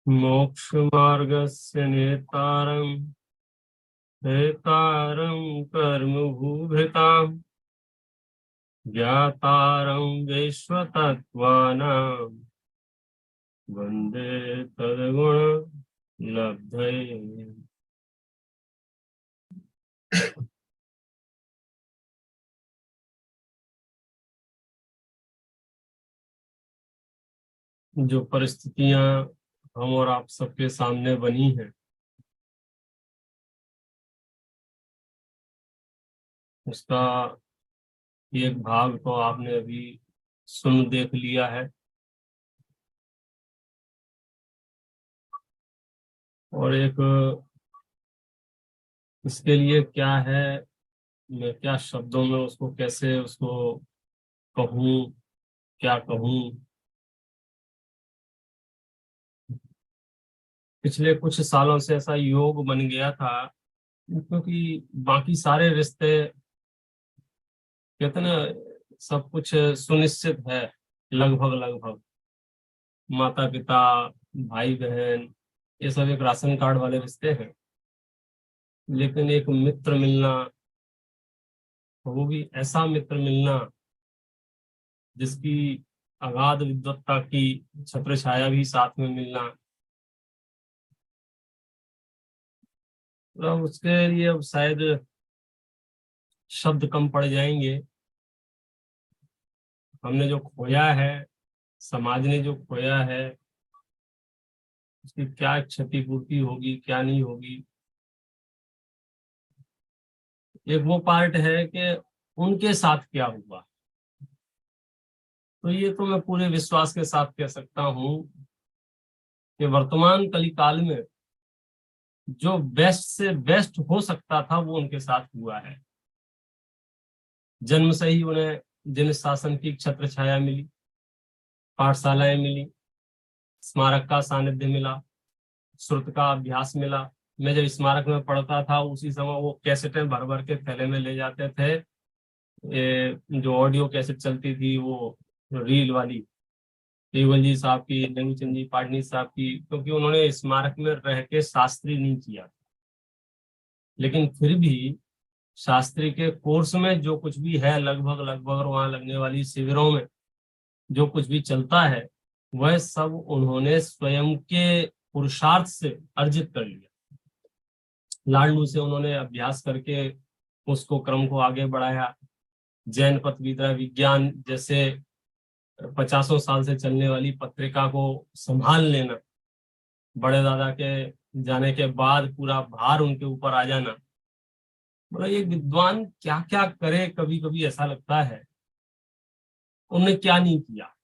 मोक्षमार्गस्य नेतारं हेतारं कर्मभूभृतां ज्ञातारं विश्वतत्त्वानां वन्दे तद्गुणलब्धये। जो परिस्थितियां हम और आप सबके सामने बनी हैं, उसका एक भाग तो आपने अभी सुन देख लिया है, और एक इसके लिए क्या है, मैं क्या शब्दों में उसको कैसे उसको कहूँ, क्या कहूँ। पिछले कुछ सालों से ऐसा योग बन गया था, क्योंकि बाकी सारे रिश्ते कहते हैं ना, सब कुछ सुनिश्चित है, लगभग लगभग माता पिता भाई बहन ये सब एक राशन कार्ड वाले रिश्ते हैं। लेकिन एक मित्र मिलना, वो भी ऐसा मित्र मिलना जिसकी अगाध विद्वत्ता की छत्र छाया भी साथ में मिलना, तो उसके लिए अब शायद शब्द कम पड़ जाएंगे। हमने जो खोया है, समाज ने जो खोया है, उसकी क्या क्षतिपूर्ति होगी क्या नहीं होगी। एक वो पार्ट है कि उनके साथ क्या हुआ। तो ये तो मैं पूरे विश्वास के साथ कह सकता हूँ कि वर्तमान कलिकाल में जो बेस्ट से बेस्ट हो सकता था वो उनके साथ हुआ है। जन्म से ही उन्हें जिन शासन की छत्र छाया मिली, पाठशालाएं मिली, स्मारक का सानिध्य मिला, श्रुत का अभ्यास मिला। मैं जब स्मारक में पढ़ता था उसी समय वो कैसेटें भर भर के थैले में ले जाते थे। जो ऑडियो कैसेट चलती थी वो रील वाली, केवल जी साहब की, नेमीचंद जी पाटनी साहब की, क्योंकि उन्होंने स्मारक में रह के शास्त्री नहीं किया, लेकिन फिर भी शास्त्री के कोर्स में जो कुछ भी है लगभग लगभग, और वहां लगने वाली शिविरों में जो कुछ भी चलता है, वह सब उन्होंने स्वयं के पुरुषार्थ से अर्जित कर लिया। लाडलू से उन्होंने अभ्यास करके उसको क्रम को आगे बढ़ाया। जैन पथ विज्ञान जैसे 50 साल से चलने वाली पत्रिका को संभाल लेना, बड़े दादा के जाने के बाद पूरा भार उनके ऊपर आ जाना। मतलब ये विद्वान क्या क्या करे, कभी कभी ऐसा लगता है उन्होंने क्या नहीं किया।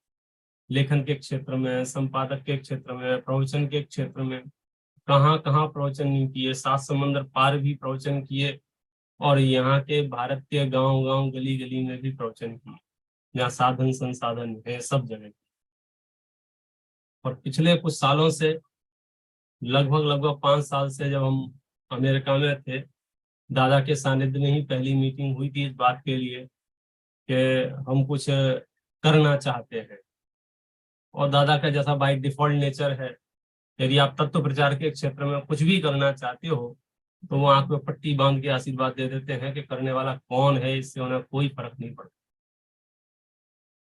लेखन के क्षेत्र में, संपादक के क्षेत्र में, प्रवचन के क्षेत्र में कहाँ कहाँ प्रवचन नहीं किए, 7 समंदर पार भी प्रवचन किए, और यहाँ के भारत के गांव गांव गली गली में भी प्रवचन किए, जहाँ साधन संसाधन है सब जगह। और पिछले कुछ सालों से, लगभग लगभग 5 साल से, जब हम अमेरिका में थे, दादा के सानिध्य में ही पहली मीटिंग हुई थी इस बात के लिए कि हम कुछ करना चाहते हैं। और दादा का जैसा बाय डिफॉल्ट नेचर है, यदि आप तत्व प्रचार के क्षेत्र में कुछ भी करना चाहते हो तो वो आंख में पट्टी बांध के आशीर्वाद दे देते हैं कि करने वाला कौन है, इससे उन्हें कोई फर्क नहीं पड़ता।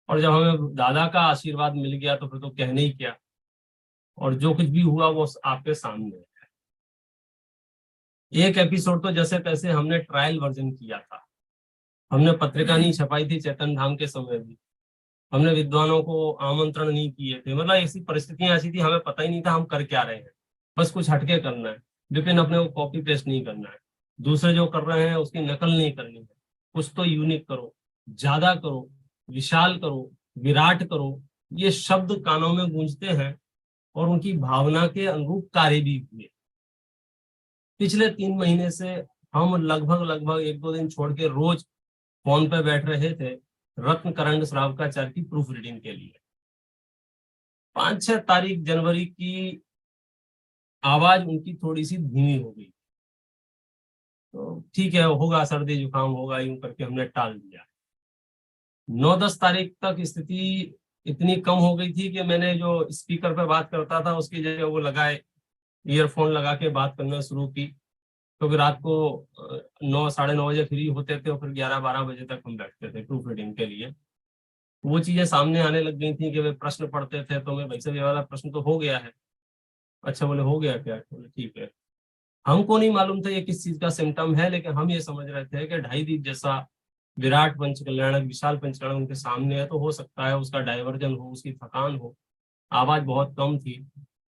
और जब हमें दादा का आशीर्वाद मिल गया तो फिर तो कहने ही क्या, और जो कुछ भी हुआ वो आपके सामने है। एक एपिसोड तो जैसे तैसे हमने ट्रायल वर्जन किया था। हमने पत्रिका नहीं छपाई थी चैतन धाम के समय भी, हमने विद्वानों को आमंत्रण नहीं किए थे। मतलब ऐसी परिस्थितियां ऐसी थी, हमें पता ही नहीं था हम कर क्या रहे हैं। बस कुछ हटके करना है, लेकिन अपने को कॉपी पेस्ट नहीं करना है, दूसरे जो कर रहे हैं उसकी नकल नहीं करनी है। कुछ तो यूनिक करो, ज्यादा करो, विशाल करो, विराट करो। ये शब्द कानों में गूंजते हैं और उनकी भावना के अनुरूप कार्य भी हुए। पिछले 3 महीने से हम लगभग लगभग 1-2 दिन छोड़ के रोज फोन पे बैठ रहे थे रत्न करंड श्रावकाचार्य की प्रूफ रीडिंग के लिए। 5-6 तारीख जनवरी की आवाज उनकी थोड़ी सी धीमी हो गई, तो ठीक है होगा, सर्दी जुकाम होगा, यूं करके हमने टाल दिया। 9-10 तारीख तक स्थिति इतनी कम हो गई थी कि मैंने जो स्पीकर पर बात करता था उसकी जगह वो लगाए ईयरफोन लगा के बात करना शुरू की, क्योंकि रात को 9 साढ़े 9 बजे फ्री होते थे और फिर 11 12 बजे तक हम बैठते थे प्रूफ रीडिंग के लिए। वो चीजें सामने आने लग गई थी कि वे प्रश्न पढ़ते थे तो मैं भाई साहब ये वाला प्रश्न तो हो गया है। अच्छा, बोले हो गया क्या? बोले ठीक है। हमको नहीं मालूम था ये किस चीज का सिम्टम है, लेकिन हम ये समझ रहे थे कि ढाई दीप जैसा विराट पंचकल्याणक विशाल पंचकल्याणक उनके सामने है, तो हो सकता है उसका डायवर्जन हो, उसकी थकान हो। आवाज बहुत कम थी,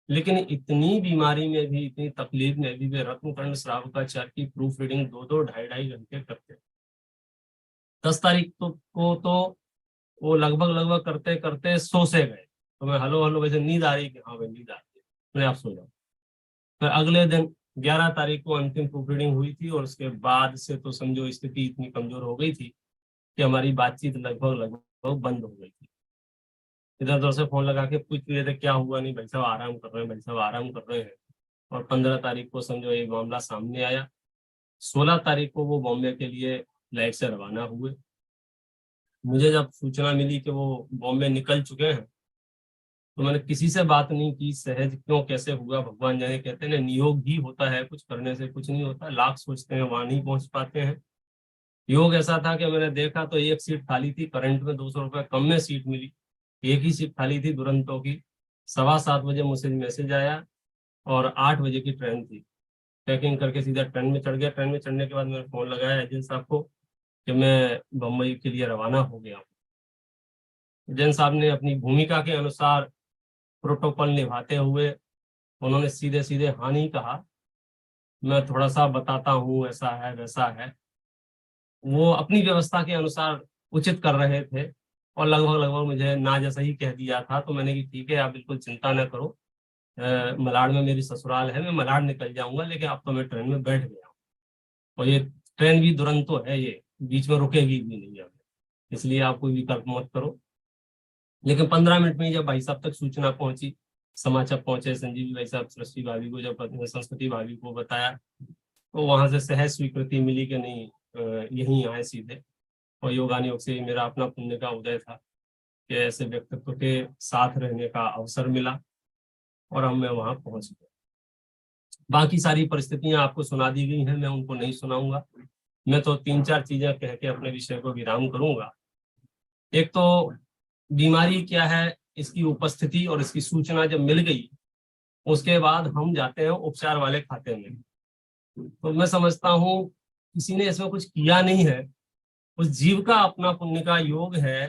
लेकिन इतनी बीमारी में भी, इतनी तकलीफ में भी वे रत्नकर्ण श्रावकाचार्य की प्रूफ रीडिंग 2 2 ढाई ढाई घंटे करते। 10 तारीख को तो वो लगभग लगभग करते करते सो से गए। तो मैं हेलो हेलो, वैसे नींद आ रही कि हाँ भाई नींद आ रही है, मैंने आप सो जाओ। फिर अगले दिन 11 तारीख को अंतिम प्रूफ रीडिंग हुई थी, और उसके बाद से तो समझो स्थिति इतनी कमजोर हो गई थी कि हमारी बातचीत लगभग लगभग बंद हो गई थी। इधर उधर से फोन लगा के पूछ रहे थे क्या हुआ, नहीं भाई साहब आराम कर रहे हैं, भाई साहब आराम कर रहे हैं। और 15 तारीख को समझो ये मामला सामने आया। 16 तारीख को वो बॉम्बे के लिए फ्लाइट से रवाना हुए। मुझे जब सूचना मिली कि वो बॉम्बे निकल चुके हैं, तो मैंने किसी से बात नहीं की। सहज क्यों कैसे हुआ भगवान जाने। कहते हैं ना, नियोग ही होता है, कुछ करने से कुछ नहीं होता। लाख सोचते हैं वहां नहीं पहुंच पाते हैं। योग ऐसा था कि मैंने देखा तो एक सीट खाली थी, करंट में 200 रुपये कम में सीट मिली। एक ही सीट खाली थी दुरंतो की। 7:15 बजे मुझे मैसेज आया, और 8 बजे की ट्रेन थी। पैकिंग करके सीधा ट्रेन में चढ़ गया। ट्रेन में चढ़ने के बाद मैंने फोन लगाया एजेंट साहब को कि मैं बम्बई के लिए रवाना हो गया हूँ। एजेंट साहब ने अपनी भूमिका के अनुसार प्रोटोकॉल निभाते हुए उन्होंने सीधे सीधे हाँ नहीं कहा। मैं थोड़ा सा बताता हूँ, ऐसा है वैसा है। वो अपनी व्यवस्था के अनुसार उचित कर रहे थे, और लगभग लगभग मुझे ना जैसा ही कह दिया था। तो मैंने कि ठीक है, आप बिल्कुल चिंता न करो, मलाड में मेरी ससुराल है, मैं मलाड निकल जाऊंगा, लेकिन अब तो मैं ट्रेन में बैठ गया हूँ। और ये ट्रेन भी दुरंतो है, ये बीच में रुकेगी भी नहीं अब, इसलिए आप कोई विकल्प मत करो। लेकिन 15 मिनट में ही जब भाई साहब तक सूचना पहुंची, समाचार पहुंचे संजीवी भाई साहब, सृष्टि भाभी को, जब संस्कृति भाभी को बताया, तो वहां से सहज स्वीकृति मिली कि नहीं, यहीं आए सीधे। और योगान योग से मेरा अपना पुण्य का उदय था कि ऐसे व्यक्तित्व के साथ रहने का अवसर मिला, और हम मैं वहां पहुंच गया। बाकी सारी परिस्थितियां आपको सुना दी गई हैं, मैं उनको नहीं सुनाऊंगा। मैं तो 3 4 चीजें कह के अपने विषय को विराम करूंगा। एक तो बीमारी क्या है, इसकी उपस्थिति और इसकी सूचना जब मिल गई, उसके बाद हम जाते हैं उपचार वाले खाते में। तो मैं समझता हूँ किसी ने इसमें कुछ किया नहीं है, उस जीव का अपना पुण्य का योग है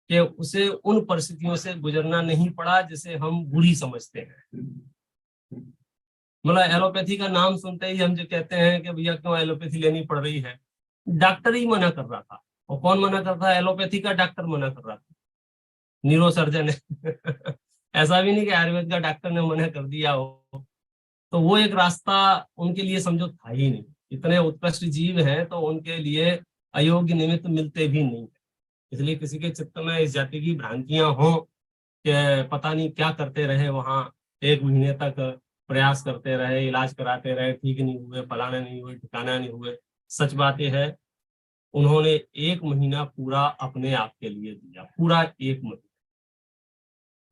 कि उसे उन परिस्थितियों से गुजरना नहीं पड़ा जिसे हम बुरी समझते हैं। मतलब एलोपैथी का नाम सुनते ही हम जो कहते हैं कि भैया क्यों एलोपैथी लेनी पड़ रही है, डॉक्टर ही मना कर रहा था। और कौन मना कर रहा है? एलोपैथी का डॉक्टर मना कर रहा था, न्यूरो सर्जन है। ऐसा भी नहीं कि आयुर्वेद का डॉक्टर ने मना कर दिया हो। तो वो एक रास्ता उनके लिए समझो था ही नहीं। इतने उत्कृष्ट जीव हैं तो उनके लिए अयोग्य निमित्त मिलते भी नहीं। इसलिए किसी के चित्त में इस जाति की भ्रांतियां हों कि पता नहीं क्या करते रहे वहां, 1 महीने तक प्रयास करते रहे, इलाज कराते रहे, ठीक नहीं हुए, फलाना नहीं हुए, ठिकाना नहीं हुए। सच बात यह है, उन्होंने 1 महीना पूरा अपने आप के लिए दिया, पूरा 1 महीना।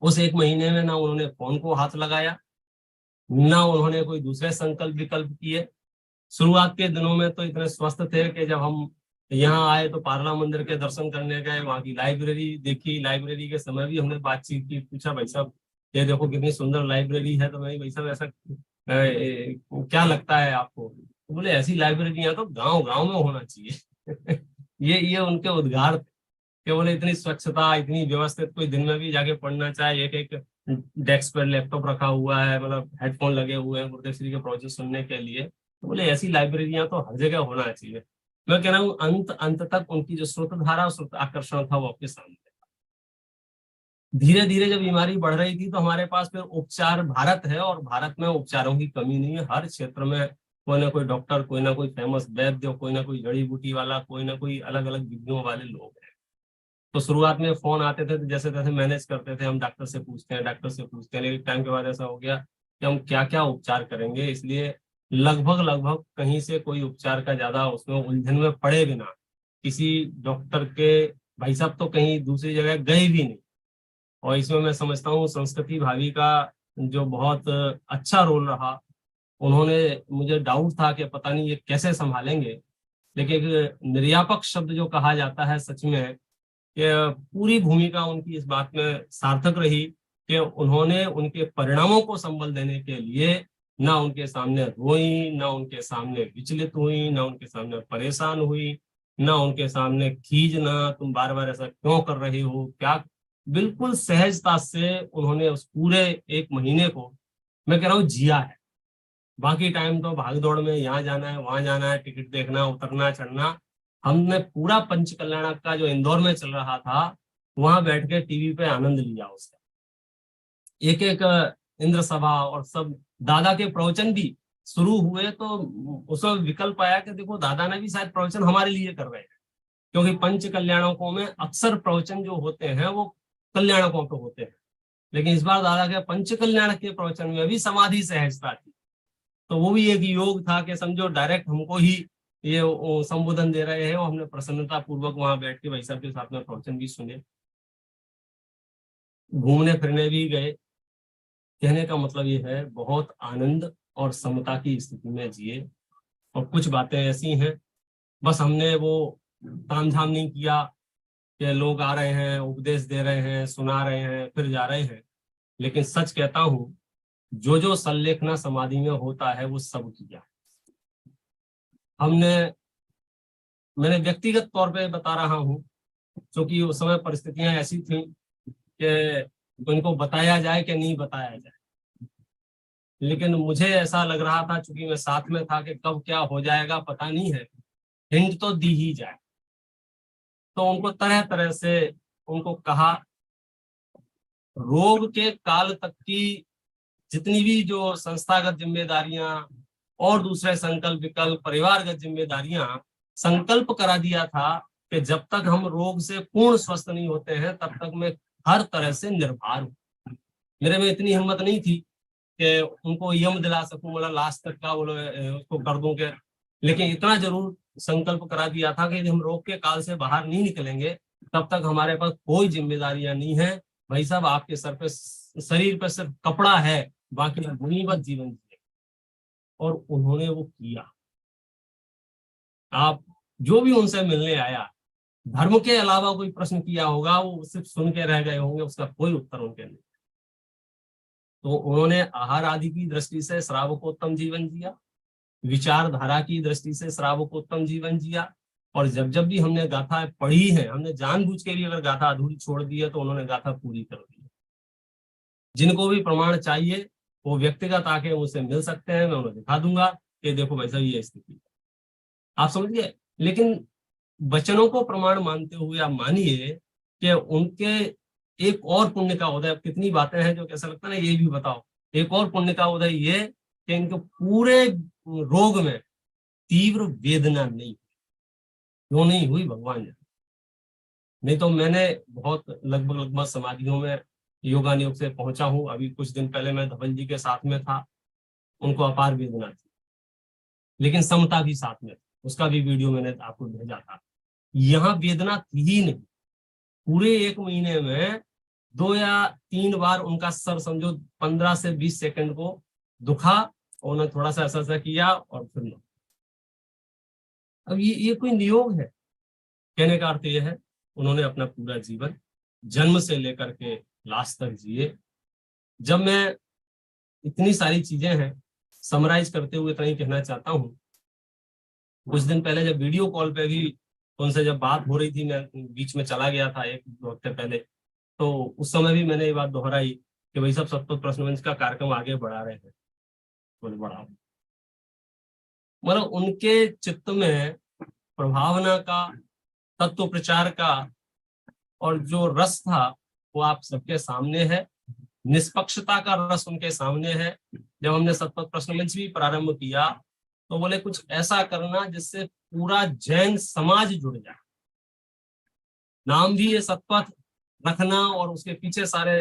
उस 1 महीने में ना उन्होंने फोन को हाथ लगाया, ना उन्होंने कोई दूसरे संकल्प विकल्प किए। शुरुआत के दिनों में तो इतने स्वस्थ थे कि जब हम यहाँ आए तो पारला मंदिर के दर्शन करने गए, वहाँ की लाइब्रेरी देखी। लाइब्रेरी के समय भी हमने बातचीत की, पूछा भाई साहब ये देखो कितनी सुंदर लाइब्रेरी है। तो भाई साहब ऐसा क्या लगता है आपको? तो बोले ऐसी लाइब्रेरियां तो गांव गांव में होना चाहिए। ये उनके उद्गार थे कि बोले इतनी स्वच्छता, इतनी व्यवस्थित, कोई दिन में भी जाके पढ़ना चाहे, एक एक डेस्क पर लैपटॉप रखा हुआ है, मतलब हेडफोन लगे हुए हैं गुरुदेव श्री के प्रोजेक्ट सुनने के लिए। तो बोले ऐसी लाइब्रेरियां तो हर जगह होना चाहिए। मैं कह रहा हूँ अंत अंत तक उनकी जो स्रोत धारा और स्रोत आकर्षण था वो आपके सामने था। धीरे धीरे जब बीमारी बढ़ रही थी तो हमारे पास फिर उपचार भारत है, और भारत में उपचारों की कमी नहीं है। हर क्षेत्र में कोई ना कोई डॉक्टर, कोई ना कोई फेमस वैद्य, कोई ना कोई जड़ी बूटी वाला, कोई ना कोई अलग अलग विधियों वाले लोग हैं। तो शुरुआत में फोन आते थे तो जैसे तैसे मैनेज करते थे, हम डॉक्टर से पूछते हैं, डॉक्टर से पूछते हैं। लेकिन टाइम के बाद ऐसा हो गया कि हम क्या क्या उपचार करेंगे, इसलिए लगभग लगभग कहीं से कोई उपचार का ज्यादा उसमें उलझन में पड़े बिना किसी डॉक्टर के, भाई साहब तो कहीं दूसरी जगह गए भी नहीं। और इसमें मैं समझता हूँ संस्कृति भाभी का जो बहुत अच्छा रोल रहा। उन्होंने, मुझे डाउट था कि पता नहीं ये कैसे संभालेंगे, लेकिन एक निर्यापक शब्द जो कहा जाता है, सच में कि पूरी भूमिका उनकी इस बात में सार्थक रही कि उन्होंने उनके परिणामों को संबल देने के लिए ना उनके सामने रोई, ना उनके सामने विचलित हुई, ना उनके सामने परेशान हुई, ना उनके सामने खींचना, तुम बार बार ऐसा क्यों कर रहे हो क्या। बिल्कुल सहजता से उन्होंने उस पूरे एक महीने को, मैं कह रहा हूँ, जिया है। बाकी टाइम तो भाग दौड़ में यहाँ जाना है, वहां जाना है, टिकट देखना, उतरना चढ़ना। हमने पूरा पंच कल्याणक का जो इंदौर में चल रहा था, वहां बैठ के टीवी पे आनंद लिया उसका। एक एक इंद्र सभा और सब दादा के प्रवचन भी शुरू हुए तो उसमें विकल्प आया कि देखो दादा ने भी शायद प्रवचन हमारे लिए कर रहे हैं, क्योंकि पंच कल्याणकों में अक्सर प्रवचन जो होते हैं वो कल्याणकों पे होते हैं, लेकिन इस बार दादा के पंच कल्याण के प्रवचन में भी समाधि सहजता थी। तो वो भी एक योग था कि समझो डायरेक्ट हमको ही ये संबोधन दे रहे हैं और हमने प्रसन्नता पूर्वक वहां बैठ के भाई साहब के साथ में प्रवचन भी सुने। घूमने फिरने भी गए। कहने का मतलब ये है, बहुत आनंद और समता की स्थिति में जिए। और कुछ बातें ऐसी हैं, बस हमने वो तामझाम नहीं किया कि लोग आ रहे हैं, उपदेश दे रहे हैं, सुना रहे हैं, फिर जा रहे हैं। लेकिन सच कहता हूँ, जो जो संलेखना समाधि में होता है वो सब किया हमने। मैंने व्यक्तिगत तौर पे बता रहा हूँ, क्योंकि उस समय परिस्थितियां ऐसी थी कि उनको बताया जाए कि नहीं बताया जाए। लेकिन मुझे ऐसा लग रहा था, चूंकि मैं साथ में था, कि कब क्या हो जाएगा पता नहीं है, हिंट तो दी ही जाए। तो उनको तरह तरह से उनको कहा, रोग के काल तक की जितनी भी जो संस्थागत जिम्मेदारियां और दूसरे संकल्प विकल्प परिवारगत जिम्मेदारियां, संकल्प करा दिया था कि जब तक हम रोग से पूर्ण स्वस्थ नहीं होते हैं तब तक मैं हर तरह से निर्भर हूँ। मेरे में इतनी हिम्मत नहीं थी कि उनको यम दिला सकूं, मतलब लास्ट तक का बोलो उसको कर दूं के। लेकिन इतना जरूर संकल्प करा दिया था कि यदि हम रोग के काल से बाहर नहीं निकलेंगे तब तक हमारे पास कोई जिम्मेदारियां नहीं है। भाई साहब, आपके सर पे, शरीर पे सिर्फ कपड़ा है, बाकी मुनीबत जीवन जिए। और उन्होंने वो किया। आप जो भी उनसे मिलने आया, धर्म के अलावा कोई प्रश्न किया होगा, वो सिर्फ सुन के रह गए होंगे, उसका कोई उत्तर उनके नहीं। तो उन्होंने आहार आदि की दृष्टि से श्रावकोत्तम जीवन जिया, विचारधारा की दृष्टि से श्रावकोत्तम जीवन जिया। और जब जब भी हमने गाथा पढ़ी है, हमने जानबूझ के भी अगर गाथा अधूरी छोड़ दी है तो उन्होंने गाथा पूरी कर दी है। जिनको भी प्रमाण चाहिए वो व्यक्तिगत आके मुझसे मिल सकते हैं, मैं उन्हें दिखा दूंगा कि देखो भाई साहब ये स्थिति, आप समझ गए। लेकिन वचनों को प्रमाण मानते हुए आप मानिए कि उनके एक और पुण्य का उदय, कितनी बातें हैं जो कैसा लगता है ना, ये भी बताओ। एक और पुण्य का उदय ये कि इनके पूरे रोग में तीव्र वेदना नहीं, क्यों नहीं हुई भगवान जाने। नहीं तो मैंने बहुत लगभग लगभग समाधियों में योगानुयोग से पहुंचा हूं। अभी कुछ दिन पहले मैं धवल जी के साथ में था, उनको अपार वेदना थी, लेकिन समता भी साथ में थी। उसका भी वीडियो मैंने आपको भेजा था। यहाँ वेदना थी ही नहीं। पूरे एक महीने में 2 या 3 बार उनका सर समझो 15 से 20 सेकंड को दुखा, और उन्होंने थोड़ा सा ऐसा किया और फिर लो। अब ये कोई नियोग है? कहने का अर्थ यह है, उन्होंने अपना पूरा जीवन जन्म से लेकर के लास्ट तक जिए। जब मैं, इतनी सारी चीजें हैं, समराइज करते हुए इतना ही कहना चाहता हूँ। कुछ दिन पहले जब वीडियो कॉल पे भी उनसे जब बात हो रही थी, मैं बीच में चला गया था 1-2 हफ्ते पहले, तो उस समय भी मैंने ये बात दोहराई कि भाई सब सतत प्रश्न मंच का कार्यक्रम आगे बढ़ा रहे हैं। बोले बढ़ाओ। मतलब उनके चित्त में प्रभावना का, तत्व प्रचार का और जो रस था वो आप सबके सामने है। निष्पक्षता का रस उनके सामने है। जब हमने सतपथ प्रश्न मंच भी प्रारंभ किया तो बोले कुछ ऐसा करना जिससे पूरा जैन समाज जुड़ जाए। नाम भी ये सतपथ रखना और उसके पीछे सारे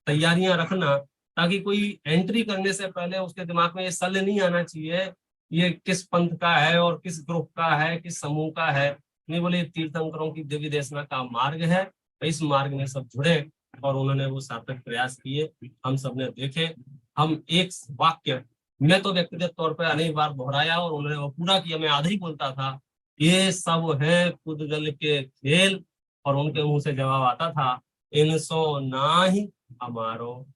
तैयारियां रखना, ताकि कोई एंट्री करने से पहले उसके दिमाग में ये सल्ल नहीं आना चाहिए ये किस पंथ का है और किस ग्रुप का है, किस समूह का है। नहीं, बोले तीर्थंकरों की दिव्य देशना का मार्ग है, तो इस मार्ग में सब जुड़े और उन्होंने वो सार्थक प्रयास किए, हम सबने देखे। हम एक वाक्य मैं तो व्यक्तिगत तौर पर अनेक बार दोहराया और उन्होंने वो पूरा किया, मैं आधा ही बोलता था, ये सब है पुद्गल के खेल। और उनके मुंह से जवाब आता था, इनसो ना ही हमारो।